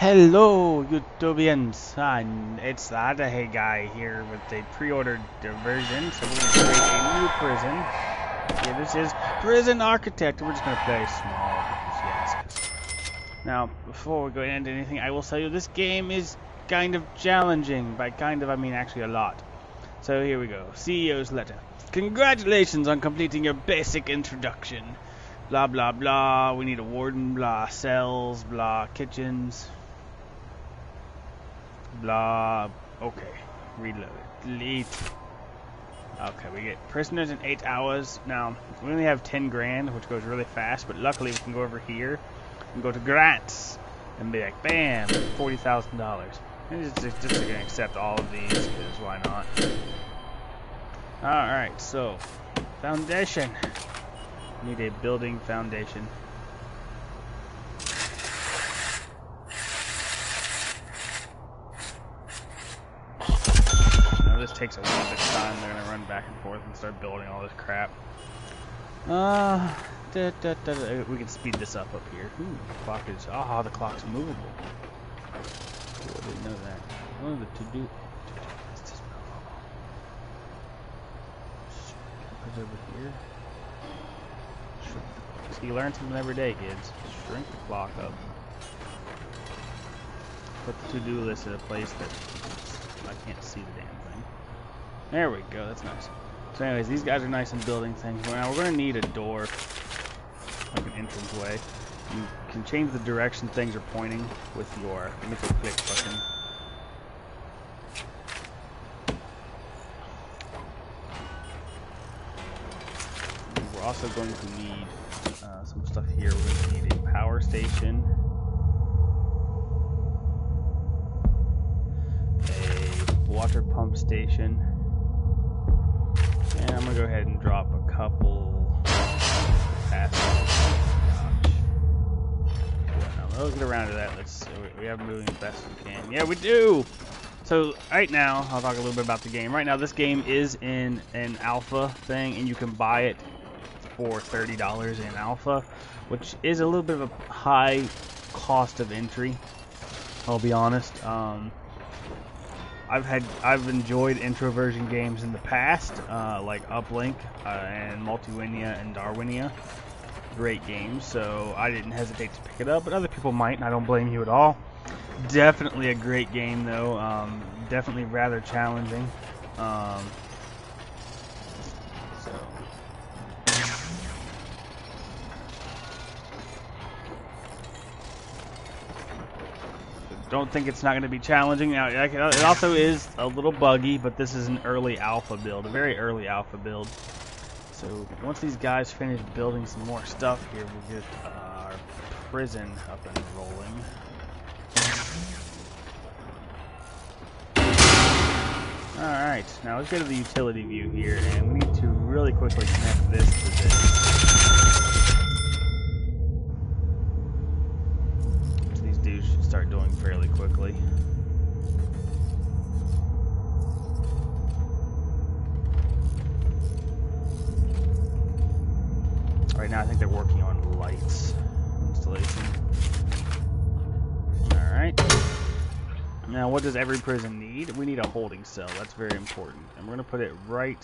Hello, YouTubians, and it's the Adahy guy here with a pre-ordered version. So we're going to create a new prison. Yeah, this is Prison Architect. We're just going to play small because yes. Now, before we go into anything, I will tell you this game is kind of challenging. By kind of, I mean actually a lot. So here we go. CEO's letter. Congratulations on completing your basic introduction. Blah blah blah. We need a warden. Blah cells. Blah kitchens. Blah. Okay. Reload. Delete. Okay, we get prisoners in 8 hours. Now, we only have 10 grand, which goes really fast, but luckily we can go over here and go to grants and be like, bam, $40,000. And just gonna accept all of these, because why not? Alright, so, foundation. Need a building foundation. Now this takes a little bit of time. They're gonna run back and forth and start building all this crap. We can speed this up here. Ooh, the clock is. Ah, the clock's movable. Ooh, I didn't know that. What are the to-do? Is this movable? What's over here? So you learn something every day, kids. Shrink the clock up. Put the to-do list in a place that I can't see the damn thing. There we go, that's nice. So anyways, these guys are nice in building things. Now we're going to need a door, like an entrance way. You can change the direction things are pointing with your middle click button. We're also going to need some stuff here. We're going to need a power station, a water pump station, and I'm going to go ahead and drop a couple capacitors. Now, we'll get around to that. Let's see. We have moving as best as we can. Yeah, we do! So, right now, I'll talk a little bit about the game. Right now, this game is in an alpha thing, and you can buy it for $30 in alpha, which is a little bit of a high cost of entry. I'll be honest. I've enjoyed introversion games in the past, like Uplink and Multiwinia and Darwinia. Great games, so I didn't hesitate to pick it up, but other people might, and I don't blame you at all. Definitely a great game, though. Definitely rather challenging. Don't think it's not going to be challenging. Now, it also is a little buggy, but this is an early alpha build, a very early alpha build. So once these guys finish building some more stuff here, we'll get our prison up and rolling. Alright, now let's go to the utility view here, and we need to really quickly connect this to this. Start doing fairly quickly. Right now I think they're working on lights installation. Alright. Now what does every prison need? We need a holding cell. That's very important. And we're going to put it right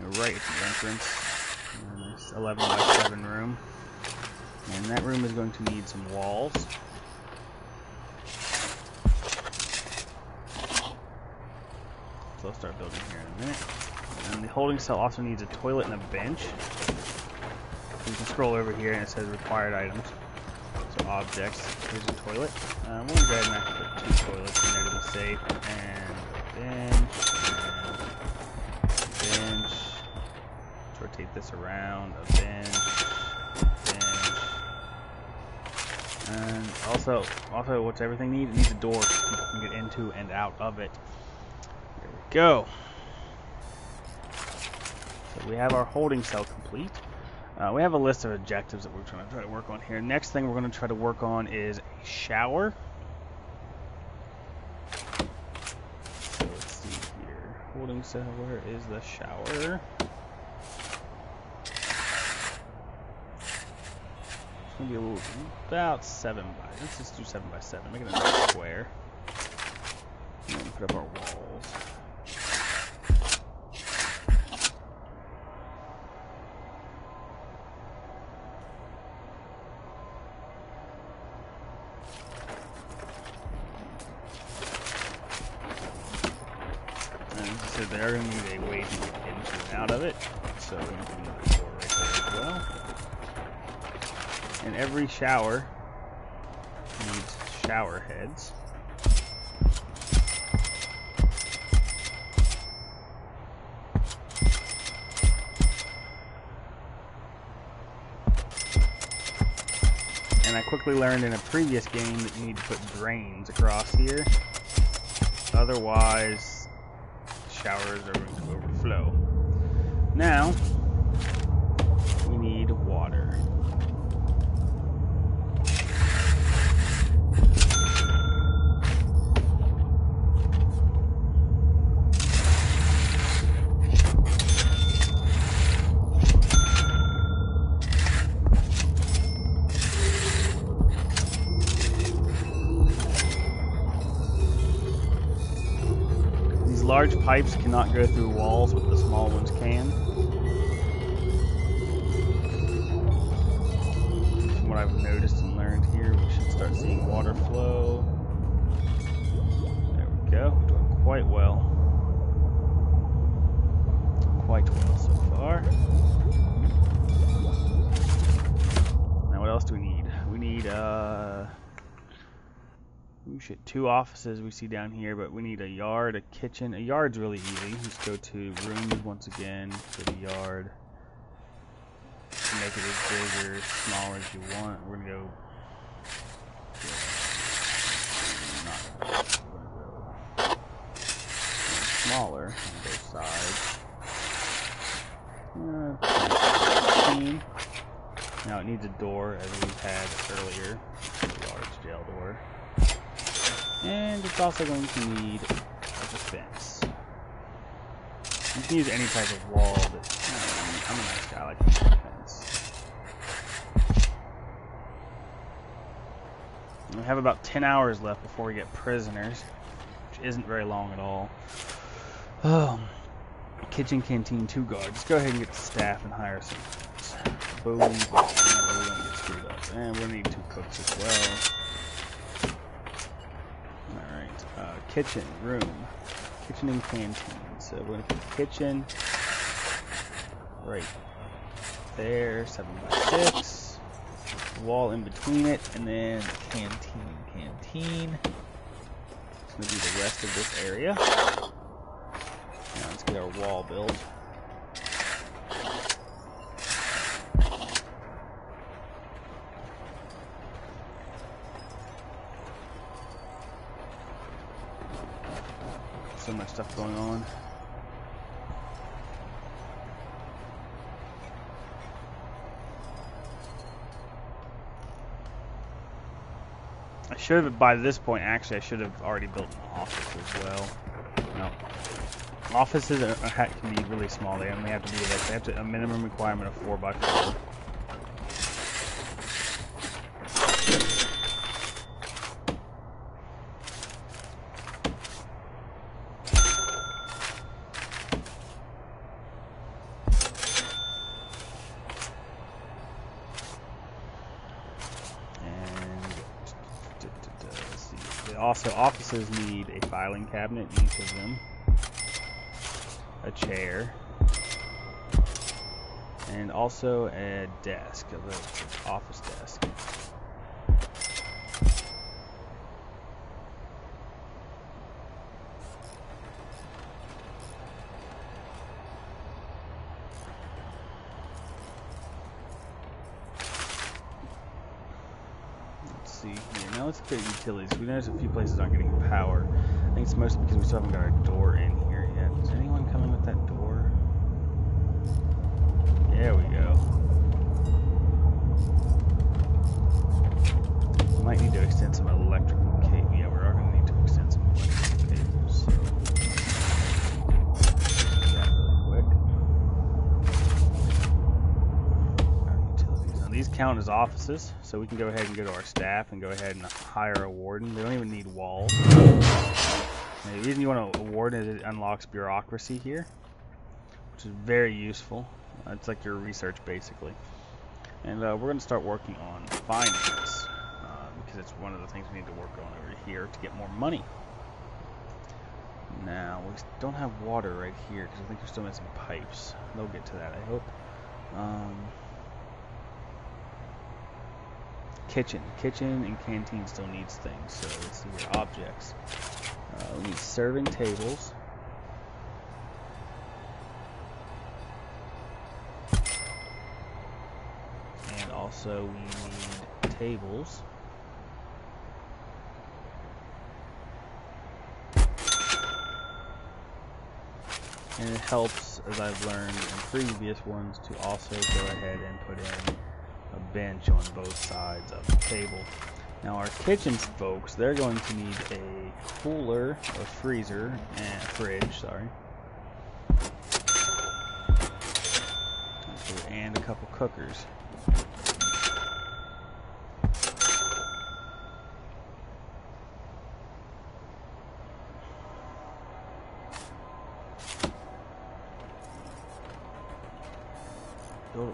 at the entrance. Nice 11 by 7 room. And that room is going to need some walls. So I'll start building here in a minute. And the holding cell also needs a toilet and a bench. You can scroll over here and it says required items. So objects. Here's a toilet. I'm going to go ahead and actually put 2 toilets in there to be safe. And a bench. And a bench. Let's rotate this around. A bench. And also what's everything need? It needs a door so people can get into and out of it. There we go. So we have our holding cell complete. We have a list of objectives that we're trying to work on here. Next thing we're going to try to work on is a shower. So let's see here. Holding cell, where is the shower? gonna be a little, about 7 by. Let's just do 7 by 7. Make it a nice square. And then put up our walls. So they're going to need a way to get into and out of it. So we're going to put another door right there as well. And every shower needs shower heads. And I quickly learned in a previous game that you need to put drains across here. Otherwise, showers are going to overflow. Now, we need water. Large pipes cannot go through walls, but the small ones can. From what I've noticed and learned here, we should start seeing water flow. There we go. Doing quite well. Quite well so far. Now what else do we need? We need shit, 2 offices we see down here, but we need a yard, a kitchen. A yard's really easy. Just go to rooms once again, go to yard. Make it as big or smaller as you want. We're gonna go. Smaller on both sides. Now it needs a door, as we've had earlier. A large jail door. And it's also going to need a fence. You can use any type of wall, but I'm a nice guy, I like to use a fence. We have about 10 hours left before we get prisoners, which isn't very long at all. Kitchen, canteen, 2 guards. Let's go ahead and get the staff and hire some guards. Boom. We're going to get screwed up. And we're going to need 2 cooks as well. Kitchen, room, kitchen and canteen. So we're going to put the kitchen right there, 7 by 6, wall in between it, and then canteen. It's going to be the rest of this area. Now let's get our wall built. So much stuff going on. I should have, by this point, actually, I should have already built an office as well. No. Offices can be really small. They only have to be like, they have to, a minimum requirement of 4 by 4. Also, offices need a filing cabinet in each of them, a chair, and also a desk, an office desk. Now let's look at utilities. We notice a few places aren't getting power. I think it's mostly because we still haven't got our door in here yet. Is anyone coming with that door? There we go. We might need to extend some electrical cable. Yeah, we are going to need to extend some electrical cables. So do that really quick. Our utilities. Now these count as offices, so we can go ahead and go to our staff and go ahead and hire a warden. They don't even need walls. And the reason you want a warden is it unlocks bureaucracy here, which is very useful. It's like your research, basically. And we're going to start working on finance, because it's one of the things we need to work on over here to get more money. Now, we don't have water right here, because I think we're still missing pipes. They'll get to that, I hope. Kitchen and canteen still needs things, so let's see here. Objects. We need serving tables. And also we need tables. And it helps, as I've learned in previous ones, to also go ahead and put in a bench on both sides of the table. Now our kitchens folks, they're going to need a cooler, a freezer, and a fridge, sorry. And a couple cookers.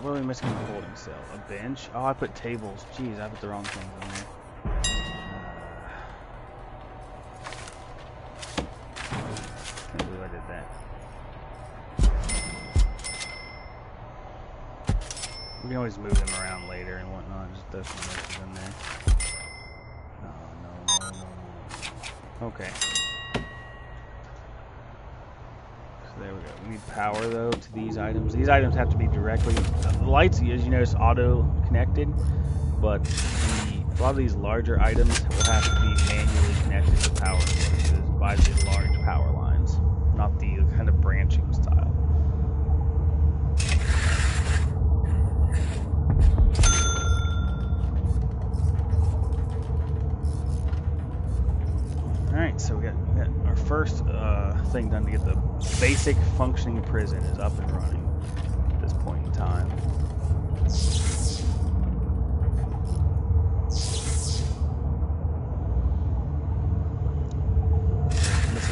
What are we missing in the holding cell? A bench? Oh, I put tables. Jeez, I put the wrong things in there. Can't believe I did that. We can always move them around later and whatnot. Just throw some messes in there. Oh, no. Okay. There we go. We need power, though, to these items. These items have to be directly... the lights, as you notice, auto-connected, but a lot of these larger items will have to be manually connected to power sources by the large power lines, not the kind of branching style. Alright, so we got our first thing done to get the basic functioning prison is up and running at this point in time. Missing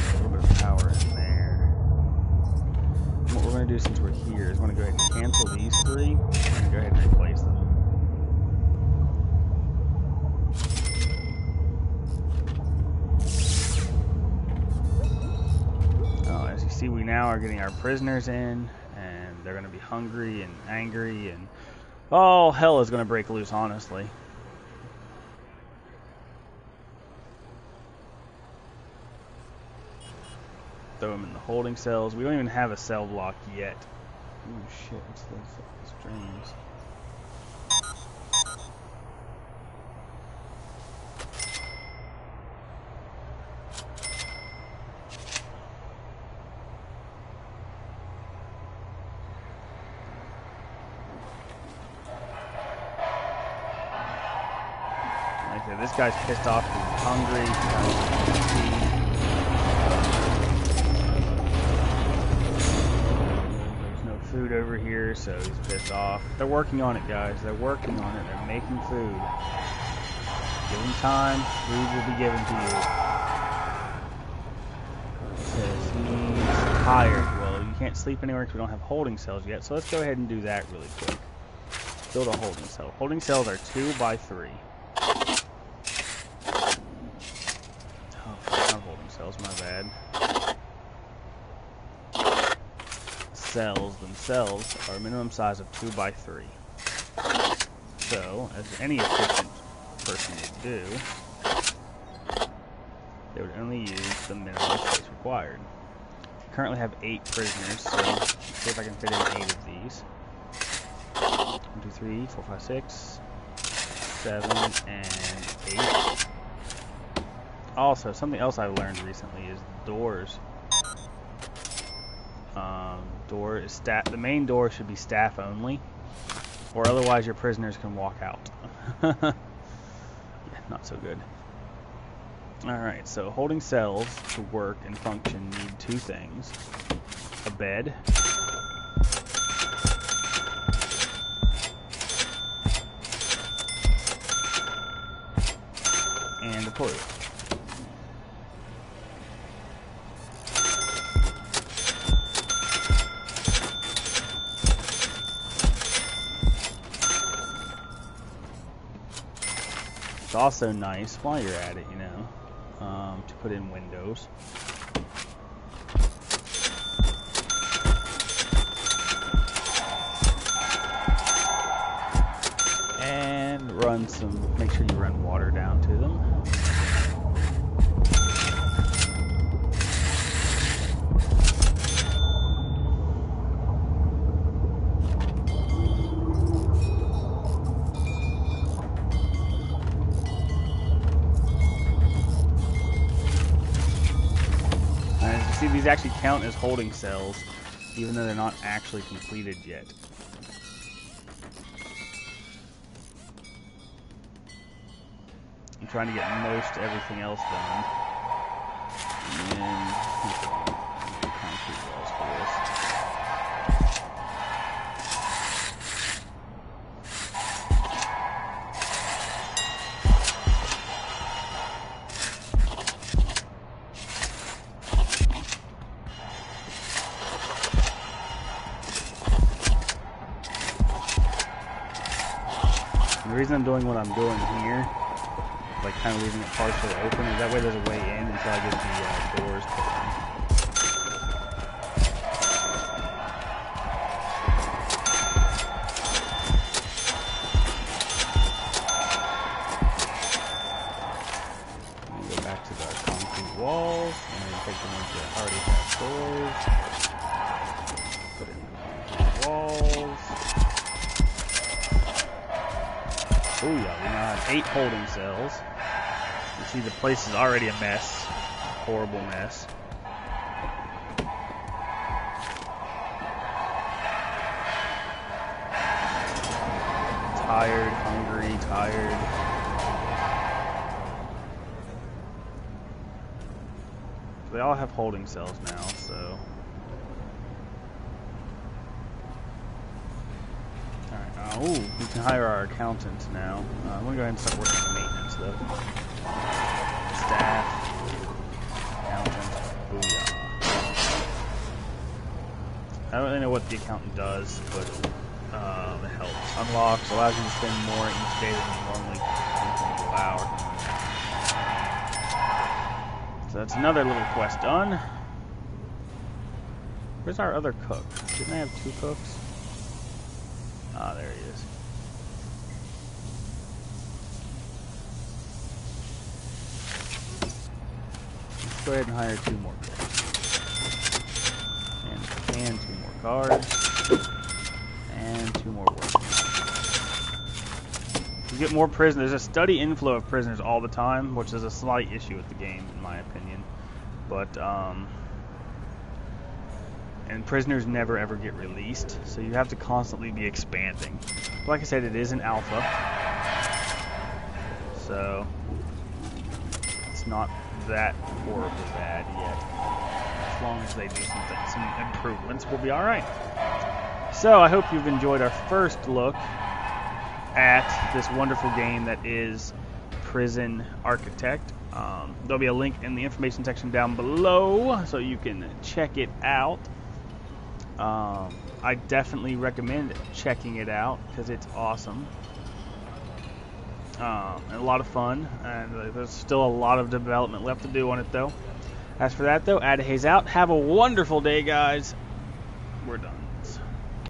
a little bit of power in there. And what we're going to do since we're here is we're going to go ahead and cancel these three and go ahead and replace them. See, we now are getting our prisoners in, and they're going to be hungry and angry, and all hell is going to break loose, honestly. Throw them in the holding cells. We don't even have a cell block yet. Oh shit, what's those streams? This guy's pissed off because he's hungry. There's no food over here, so he's pissed off. They're working on it, guys. They're working on it. They're making food. Give them time. Food will be given to you. It says he's tired. Well, you can't sleep anywhere because we don't have holding cells yet, so let's go ahead and do that really quick. Build a holding cell. Holding cells are 2 by 3. My bad. Cells themselves are a minimum size of 2 by 3. So, as any efficient person would do, they would only use the minimum space required. I currently have 8 prisoners, so let's see if I can fit in 8 of these. 1, 2, 3, 4, 5, 6, 7, and 8. Also, something else I learned recently is doors. The main door should be staff only, or otherwise your prisoners can walk out. Yeah, not so good. Alright, so holding cells to work and function need 2 things. A bed. clue. It's also nice while you're at it, you know, to put in windows. And run some, make sure you run water down to them. See, these actually count as holding cells, even though they're not actually completed yet. I'm trying to get most everything else done. And then concrete walls for this. The reason I'm doing what I'm doing here, like kind of leaving it partially open, is that way there's a way in until I get the doors put in. Let me go back to the concrete walls and then take the ones that already have doors. Put in the concrete walls. Oh yeah, we now have 8 holding cells. You see the place is already a mess. Horrible mess. Tired, hungry, tired. They all have holding cells now, so... Oh, we can hire our accountants now. I'm going to go ahead and start working on maintenance, though. Staff. Accountant. Booyah. I don't really know what the accountant does, but it helps. Unlocks, allows you to spend more each day than you normally allow. So that's another little quest done. Where's our other cook? Didn't I have 2 cooks? Ah, there he is. Let's go ahead and hire 2 more cooks. And 2 more guards. And 2 more workmen. You get more prisoners. There's a steady inflow of prisoners all the time, which is a slight issue with the game, in my opinion. But, and prisoners never ever get released, so you have to constantly be expanding. But like I said, it is an alpha, so it's not that horribly bad yet. As long as they do some improvements, we'll be alright. So I hope you've enjoyed our first look at this wonderful game that is Prison Architect. There'll be a link in the information section down below so you can check it out. I definitely recommend checking it out because it's awesome and a lot of fun, and there's still a lot of development left to do on it though. As for that though, Adahay's out. Have a wonderful day, guys. We're done.